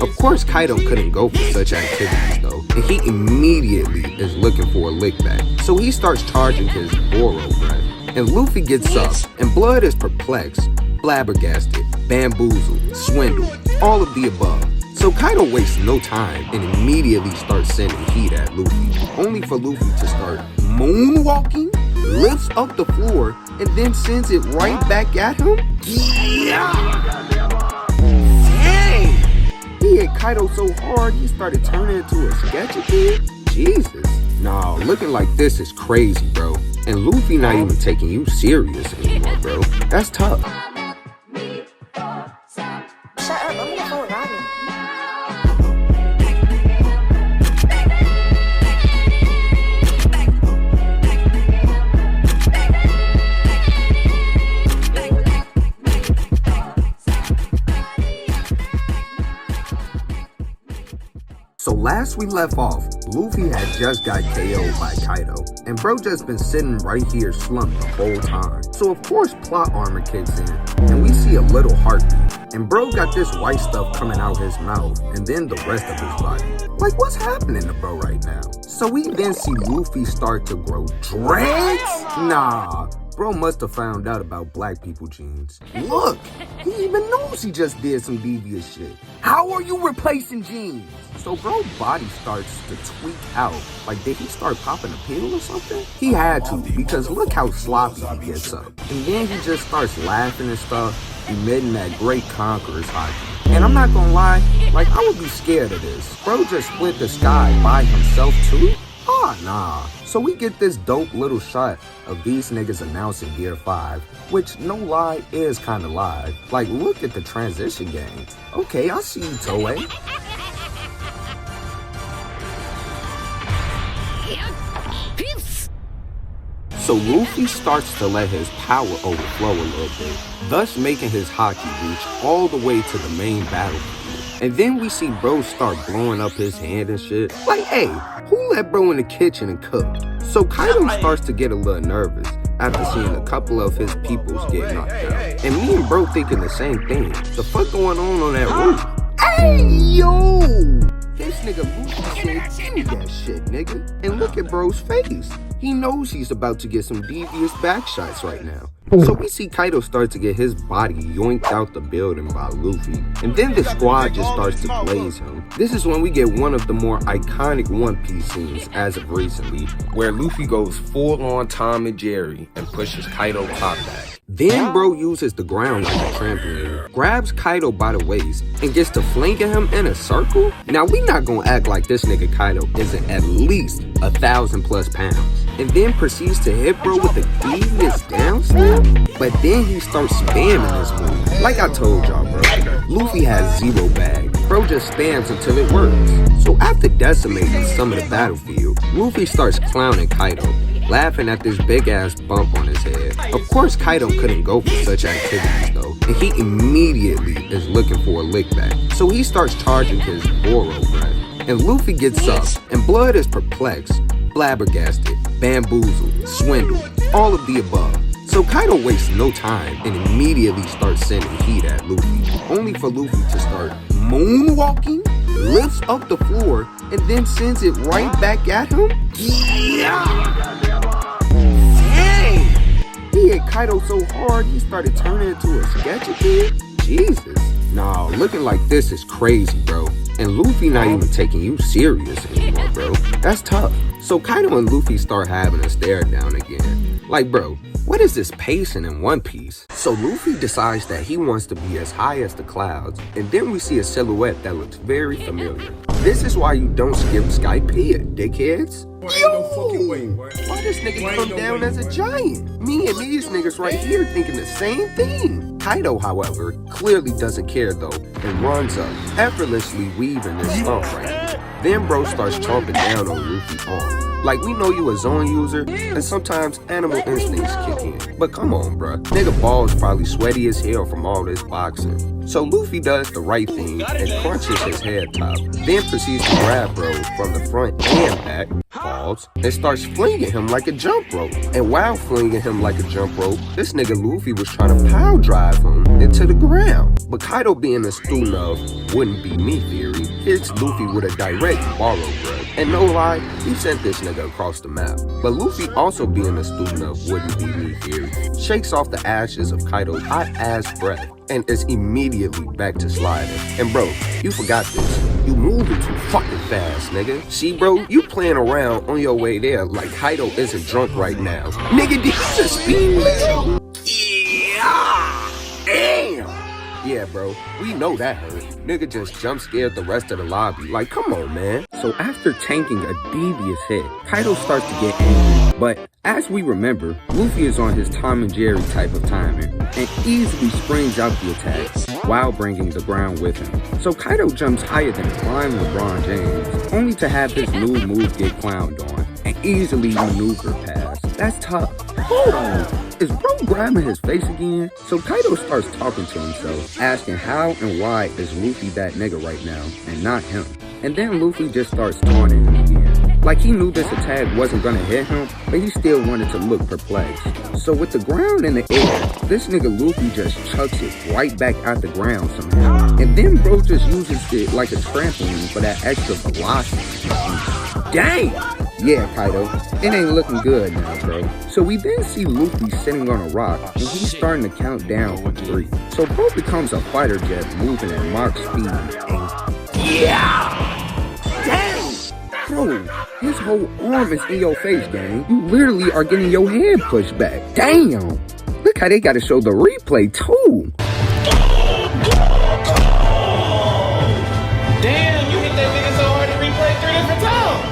Of course, Kaido couldn't go for such activities though, and he immediately is looking for a lick back. So he starts charging his Boro breath, and Luffy gets up, and Blood is perplexed, flabbergasted, bamboozled, swindled, all of the above. So Kaido wastes no time and immediately starts sending heat at Luffy, only for Luffy to start moonwalking, lifts up the floor, and then sends it right back at him? Yeah! Dang! He hit Kaido so hard he started turning into a sketch again? Jesus. Nah, looking like this is crazy, bro. And Luffy not even taking you serious anymore, bro. That's tough. Shut up, I'm gonna phone Robin. So last we left off, Luffy had just got KO'd by Kaido, and bro just been sitting right here slumped the whole time. So of course plot armor kicks in, and we see a little heartbeat, and bro got this white stuff coming out his mouth, and then the rest of his body. Like, what's happening to bro right now? So we then see Luffy start to grow dreads? Nah. Bro must have found out about black people genes. Look, he even knows he just did some devious shit. How are you replacing genes? So bro body starts to tweak out. Like, did he start popping a pill or something? He had to, because look how sloppy he gets up. And then he just starts laughing and stuff, emitting that great conqueror's hockey. And I'm not gonna lie, like, I would be scared of this. Bro just split the sky by himself too? Ah, nah. So we get this dope little shot of these niggas announcing Gear 5, which, no lie, is kinda live. Like, look at the transition game. Okay, I see you, Toei. So Luffy starts to let his power overflow a little bit, thus making his haki reach all the way to the main battlefield. And then we see bro start blowing up his hand and shit. Like, hey, who let bro in the kitchen and cook? So Kaido starts to get a little nervous after seeing a couple of his peoples get knocked out. And me and bro thinking the same thing. The fuck going on that roof? Hey, yo! This nigga Luffy said, give me that shit, nigga. And look at bro's face. He knows he's about to get some devious back shots right now. So we see Kaido start to get his body yoinked out the building by Luffy. And then the squad just starts to blaze him. This is when we get one of the more iconic One Piece scenes as of recently, where Luffy goes full on Tom and Jerry and pushes Kaido top back. Then bro uses the ground like a trampoline, grabs Kaido by the waist, and gets to flanking him in a circle? Now we not gonna act like this nigga Kaido isn't at least 1,000+ pounds. And then proceeds to hit bro with the devious down snap? But then he starts spamming this move. Like I told y'all, bro, Luffy has zero bag. Bro just spams until it works. So after decimating some of the battlefield, Luffy starts clowning Kaido, laughing at this big ass bump on his head. Of course Kaido couldn't go for such activities though, and he immediately is looking for a lick back. So he starts charging his Boro breath, and Luffy gets up, and Blood is perplexed, flabbergasted, bamboozled, swindled, all of the above. So Kaido wastes no time and immediately starts sending heat at Luffy, only for Luffy to start moonwalking, lifts up the floor, and then sends it right back at him? Yeah! Dang! He hit Kaido so hard he started turning into a sketch again? Jesus. Nah, looking like this is crazy, bro. And Luffy not even taking you serious anymore, bro. That's tough. So Kaido and Luffy start having a stare down again. Like, bro, what is this pacing in One Piece? So Luffy decides that he wants to be as high as the clouds, and then we see a silhouette that looks very familiar. This is why you don't skip Skypiea, dickheads. Yo! Why this nigga come down as a giant? Me and these niggas right here thinking the same thing. Kaido, however, clearly doesn't care though, and runs up, effortlessly weaving this stuff right here. Then bro starts chomping down on Luffy's arm. Like, we know you a zone user, and sometimes animal instincts kick in. But come on, bruh. Nigga balls probably sweaty as hell from all this boxing. So Luffy does the right thing and crunches his head top. Then proceeds to grab bro from the front and back, balls, and starts flinging him like a jump rope. And while flinging him like a jump rope, this nigga Luffy was trying to power drive him into the ground. But Kaido being a student of wouldn't be me theory, hits Luffy with a direct borrow bread. And no lie, he sent this nigga across the map. But Luffy also being a student of wouldn't be me theory, shakes off the ashes of Kaido's hot ass breath and is immediately back to sliding. And bro, you forgot this. You moving too fucking fast, nigga. See, bro, you playing around on your way there like Kaido isn't drunk right now. Nigga, did you just speed me? Yeah! Damn! Yeah, bro, we know that hurt. Nigga just jump scared the rest of the lobby. Like, come on, man. So after tanking a devious hit, Kaido starts to get angry. But as we remember, Luffy is on his Tom and Jerry type of timing and easily springs out the attack while bringing the ground with him. So Kaido jumps higher than prime LeBron James, only to have his new move get clowned on and easily maneuver past. That's tough. Hold on. Is bro grabbing his face again? So Kaido starts talking to himself, asking how and why is Luffy that nigga right now and not him. And then Luffy just starts taunting him again. Like he knew this attack wasn't gonna hit him, but he still wanted to look perplexed. So with the ground in the air, this nigga Luffy just chucks it right back out the ground somehow. And then bro just uses it like a trampoline for that extra velocity. Dang! Yeah, Kaido, it ain't looking good now, bro. So we then see Luffy sitting on a rock and he's starting to count down from 3. So bro becomes a fighter jet moving at Mach speed. Yeah! Dang! Bro, his whole arm is in your face, gang. You literally are getting your head pushed back. Damn! Look how they gotta show the replay too. Damn, you hit that nigga so hard to replay 3 different times.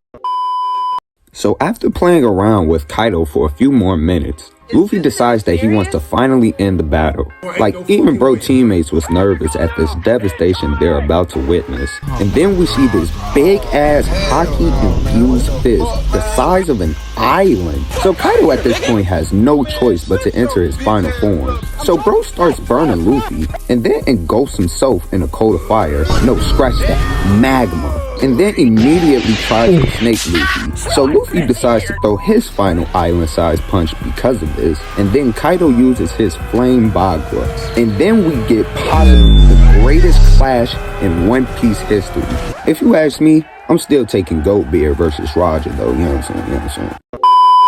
So after playing around with Kaido for a few more minutes, Luffy decides that he wants to finally end the battle. Like, even bro teammates was nervous at this devastation they're about to witness. And then we see this big ass hockey-infused fist the size of an island. So Kaido at this point has no choice but to enter his final form. So bro starts burning Luffy and then engulfs himself in a coal of fire. No, scratch that, magma. And then immediately tries to snake Luffy. So Luffy decides to throw his final island-sized punch because of this, and then Kaido uses his flame Bagua. And then we get possibly the greatest clash in One Piece history. If you ask me, I'm still taking Goatbeard versus Roger though, you know what I'm saying?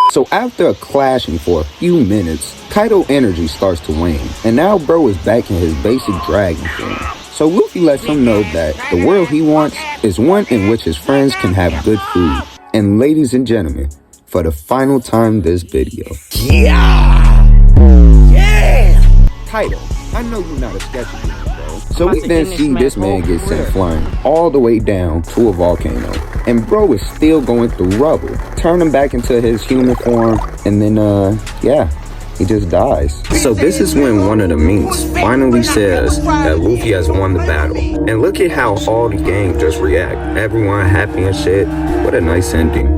So after a clashing for a few minutes, Kaido energy starts to wane, and now bro is back in his basic dragon form. So Luffy lets him know that the world he wants is one in which his friends can have good food. And ladies and gentlemen, for the final time this video. Yeah! Kaido, I know you're not a sketchy dude, bro. So we then see this man get sent flying all the way down to a volcano. And bro is still going through rubble, turning back into his human form, and then yeah. He just dies. So this is when one of the minks finally says that Luffy has won the battle. And look at how all the gang just react. Everyone happy and shit. What a nice ending.